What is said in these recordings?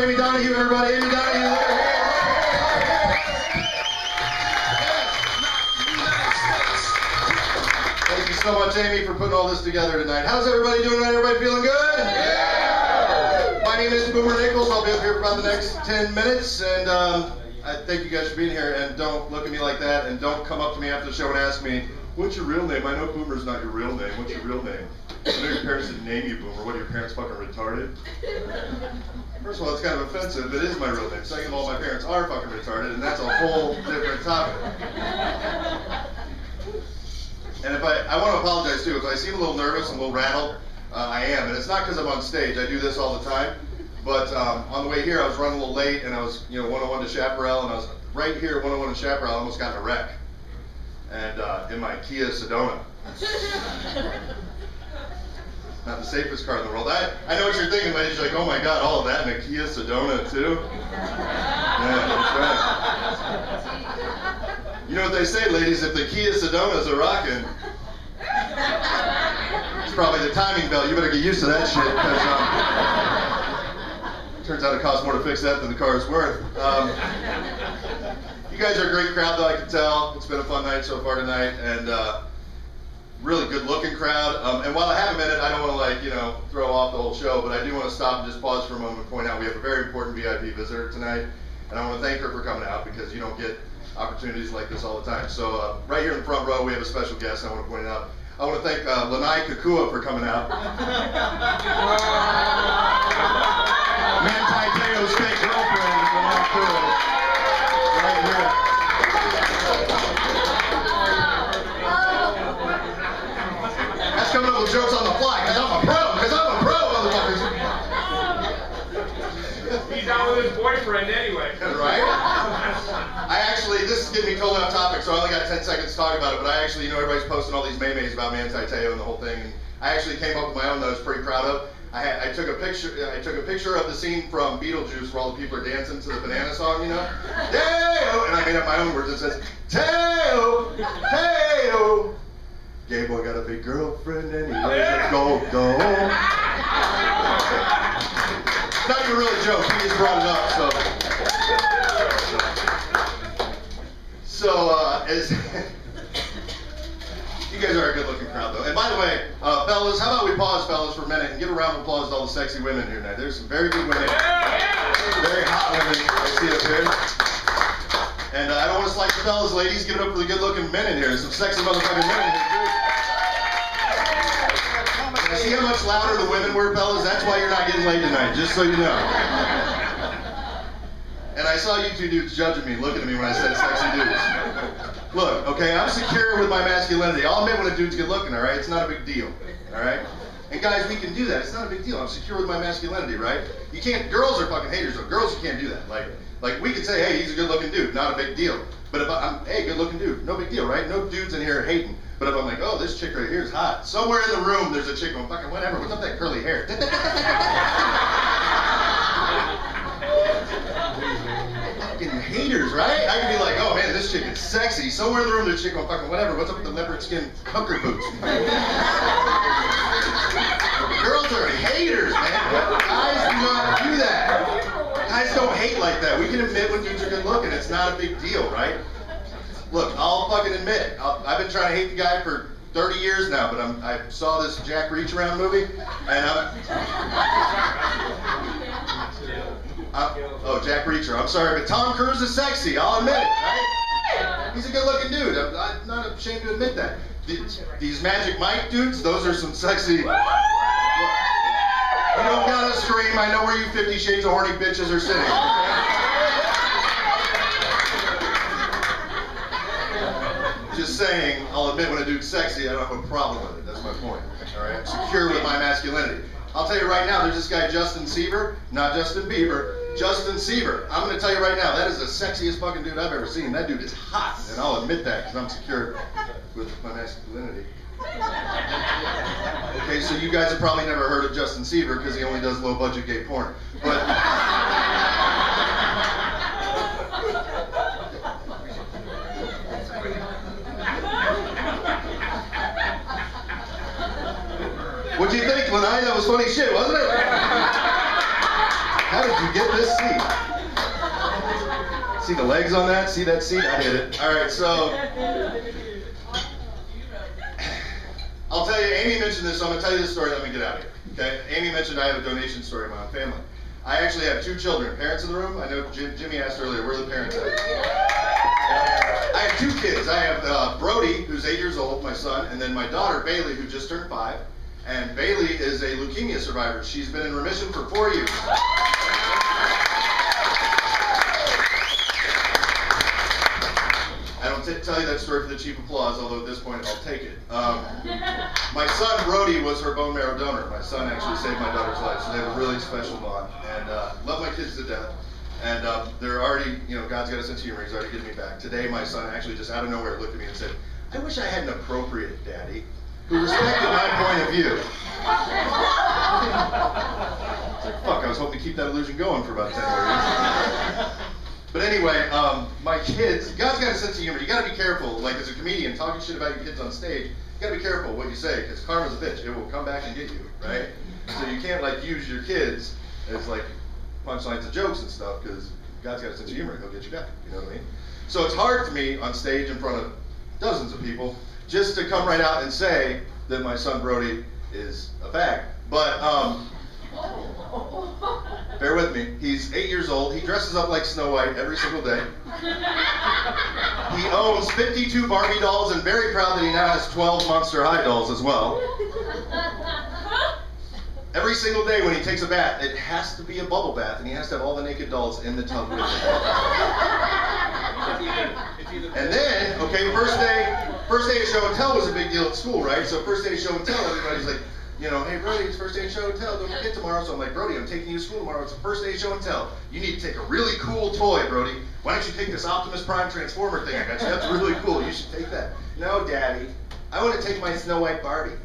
Amy Donahue, everybody. Amy Donahue there. Thank you so much, Amy, for putting all this together tonight. How's everybody doing tonight? Everybody feeling good? Yeah. My name is Boomer Nichols. I'll be up here for about the next 10 minutes, and I thank you guys for being here. And don't look at me like that, and don't come up to me after the show and ask me, what's your real name? I know Boomer's not your real name. What's your real name? I know your parents didn't name you Boomer. What, are your parents fucking retarded? First of all, it's kind of offensive. It is my real name. Second of all, my parents are fucking retarded, and that's a whole different topic. And if I want to apologize too, if I seem a little nervous and a little rattled, I am. And it's not because I'm on stage. I do this all the time. But on the way here, I was running a little late, and I was, 101 to Chaparral, and I was right here at 101 to Chaparral. I almost got in a wreck. And in my Kia Sedona. Not the safest car in the world. I know what you're thinking, ladies. You're like, oh my God, all of that in a Kia Sedona too? Yeah, that's right. You know what they say, ladies? If the Kia Sedonas are rocking, it's probably the timing belt. You better get used to that shit, because turns out it costs more to fix that than the car is worth. You guys are a great crowd, though, I can tell. It's been a fun night so far tonight, and really good-looking crowd. And while I have a minute, I don't want to, throw off the whole show, but I do want to stop and just pause for a moment and point out we have a very important VIP visitor tonight, and I want to thank her for coming out, because you don't get opportunities like this all the time. So right here in the front row, we have a special guest. I want to point it out. I want to thank Lanai Kukua for coming out. Manti Te'o's fake girlfriend, Lanai Kukua, right here. That's coming up with jokes on the fly, because I'm a pro, motherfuckers. He's out with his boyfriend anyway. Right? This is getting me totally off topic, so I only got 10 seconds to talk about it, but I actually, everybody's posting all these memes about Manti Te'o and the whole thing, and I actually came up with my own that I was pretty proud of. I took a picture of the scene from Beetlejuice where all the people are dancing to the banana song, Teo! And I made up my own words. It says, Teo! Teo! Gay boy got a big girlfriend and he wears a gold dome. It's not even really a joke, he just brought it up, So, you guys are a good-looking crowd, though. And by the way, fellas, how about we pause, fellas, for a minute and give a round of applause to all the sexy women here tonight. There's some very good women, very hot women I see up here. And I don't want to slight the fellas, ladies. Give it up for the good-looking men in here. There's some sexy motherfucking men in here, too. See how much louder the women were, fellas? That's why you're not getting laid tonight, just so you know. And I saw you two dudes judging me, looking at me when I said sexy dudes. Look, okay, I'm secure with my masculinity. I'll admit when a dude's good looking, all right? It's not a big deal, all right? And guys, we can do that. It's not a big deal. I'm secure with my masculinity, right? You can't, girls are fucking haters, though. Girls, you can't do that. Like we could say, hey, he's a good looking dude, not a big deal. But if I'm, hey, good looking dude, no big deal, right? No dudes in here are hating. But if I'm like, oh, this chick right here is hot. Somewhere in the room, there's a chick going, fucking whatever, what's up with that curly hair? Haters, right? I can be like, oh man, this chick is sexy. Somewhere in the room, there's a chick going, fucking whatever. What's up with the leopard skin hooker boots? Girls are haters, man. Guys do not do that. Guys don't hate like that. We can admit when dudes are good looking. It's not a big deal, right? Look, I'll fucking admit, I've been trying to hate the guy for 30 years now, but I saw this Jack Reach Around movie, and oh, Jack Reacher, I'm sorry, but Tom Cruise is sexy, I'll admit it, right? He's a good-looking dude, I'm not ashamed to admit that. These Magic Mike dudes, those are some sexy... You don't gotta scream, I know where you 50 Shades of Horny bitches are sitting, okay? Just saying, I'll admit when a dude's sexy, I don't have a problem with it, that's my point, all right? I'm secure with my masculinity. I'll tell you right now, there's this guy Justin Seaver, not Justin Bieber, Justin Seaver. I'm going to tell you right now, that is the sexiest fucking dude I've ever seen. That dude is hot, and I'll admit that because I'm secure with my masculinity. Okay, so you guys have probably never heard of Justin Seaver because he only does low-budget gay porn. But what'd you think, Lanai? That was funny shit, wasn't it? How did you get this seat? See the legs on that? See that seat? I hit it. All right, so I'll tell you, Amy mentioned this, so I'm going to tell you this story, let me get out of here. Okay? Amy mentioned I have a donation story in my own family. I actually have 2 children. Parents in the room? I know Jimmy asked earlier, where are the parents at? I have 2 kids. I have Brody, who's 8 years old, my son, and then my daughter, Bailey, who just turned 5. And Bailey is a leukemia survivor. She's been in remission for 4 years. I don't tell you that story for the cheap applause, although at this point I'll take it. My son, Brody, was her bone marrow donor. My son actually saved my daughter's life, so they have a really special bond. And love my kids to death. And they're already, you know, God's got a sense of humor. He's already getting me back. Today, my son actually just out of nowhere looked at me and said, I wish I had an appropriate daddy who respected my point of view. It's like, fuck, I was hoping to keep that illusion going for about 10 more years. But anyway, my kids, God's got a sense of humor. You got to be careful, like as a comedian, talking shit about your kids on stage, you got to be careful what you say, because karma's a bitch. It will come back and get you, right? So you can't like use your kids as like punchlines of jokes and stuff, because God's got a sense of humor. He'll get you back, you know what I mean? So it's hard for me on stage in front of dozens of people just to come right out and say that my son Brody is a fag. But bear with me. He's 8 years old. He dresses up like Snow White every single day. He owns 52 Barbie dolls and very proud that he now has 12 Monster High dolls as well. Every single day when he takes a bath, it has to be a bubble bath, and he has to have all the naked dolls in the tub with him. And then, okay, first day of show and tell was a big deal at school, right? So first day of show and tell, everybody's like, you know, hey Brody, it's first day of show and tell, don't forget tomorrow. So I'm like, Brody, I'm taking you to school tomorrow. It's the first day of show and tell. You need to take a really cool toy, Brody. Why don't you take this Optimus Prime Transformer thing I got you? That's really cool. You should take that. No, Daddy, I want to take my Snow White Barbie.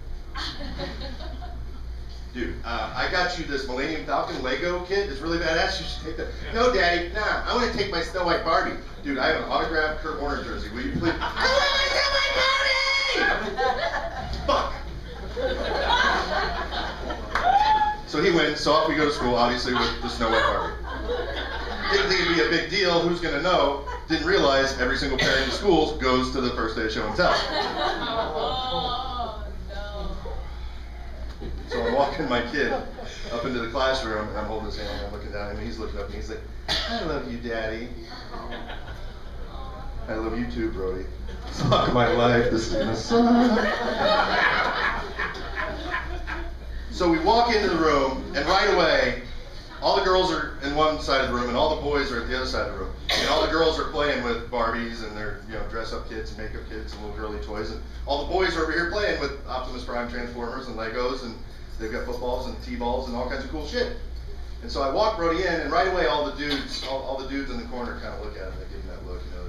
Dude, I got you this Millennium Falcon Lego kit. It's really badass. You should take that. No, Daddy, nah. I want to take my Snow White Barbie. Dude, I have an autographed Kurt Warner jersey. Will you please? I want my Snow White Barbie! Fuck. So he wins. So off we go to school, obviously with the Snow White Barbie. Didn't think it'd be a big deal. Who's gonna know? Didn't realize every single parent in the schools goes to the first day of show and tell. So I'm walking my kid up into the classroom, and I'm holding his hand, and I'm looking down at him, and he's looking up, and he's like, I love you, Daddy. I love you too, Brody. Fuck my life, this is gonna suck. So we walk into the room, and right away, all the girls are in one side of the room, and all the boys are at the other side of the room. And all the girls are playing with Barbies, and they're, you know, dress-up kits and makeup kits and little girly toys. And all the boys are over here playing with Optimus Prime Transformers and Legos, and they've got footballs and T-balls and all kinds of cool shit. And so I walk Brody in, and right away all the dudes in the corner kind of look at him. They give him that look, you know.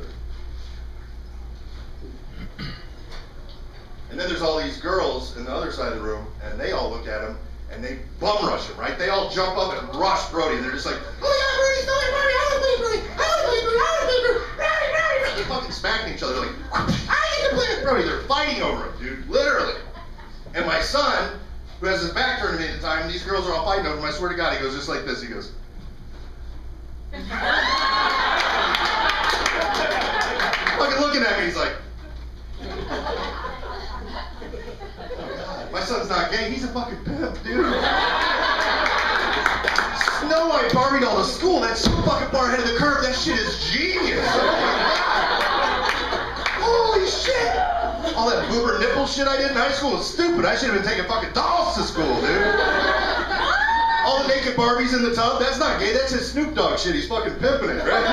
And then there's all these girls in the other side of the room, and they all look at him, and they bum rush him, right? They all jump up and rush Brody, and they're just like, oh yeah, Brody, Brody, I want to play Brody, I want to play Brody, I want to play Brody, Brody. They're fucking smacking each other, like, I get to play with Brody. They're fighting over him, dude, literally. And my son, who has his back turned to me at the time, and these girls are all fighting over him, I swear to God, he goes just like this, he goes. Fucking looking at me, he's like. My son's not gay, he's a fucking pimp, dude. Snow White Barbie doll to school, that's so fucking far ahead of the curve, that shit is genius. Holy shit. All that boober nipple shit I did in high school was stupid. I should have been taking fucking dolls to school, dude. All the naked Barbies in the tub, that's not gay, that's his Snoop Dogg shit, he's fucking pimping it, right?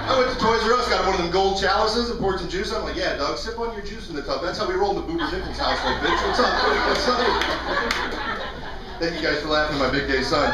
I went to Toys R Us, got one of them gold chalices and poured some juice. I'm like, yeah, Doug, sip on your juice in the tub. That's how we roll in the Boober Nichols household, bitch. What's up? What's up? Thank you guys for laughing at my big gay son.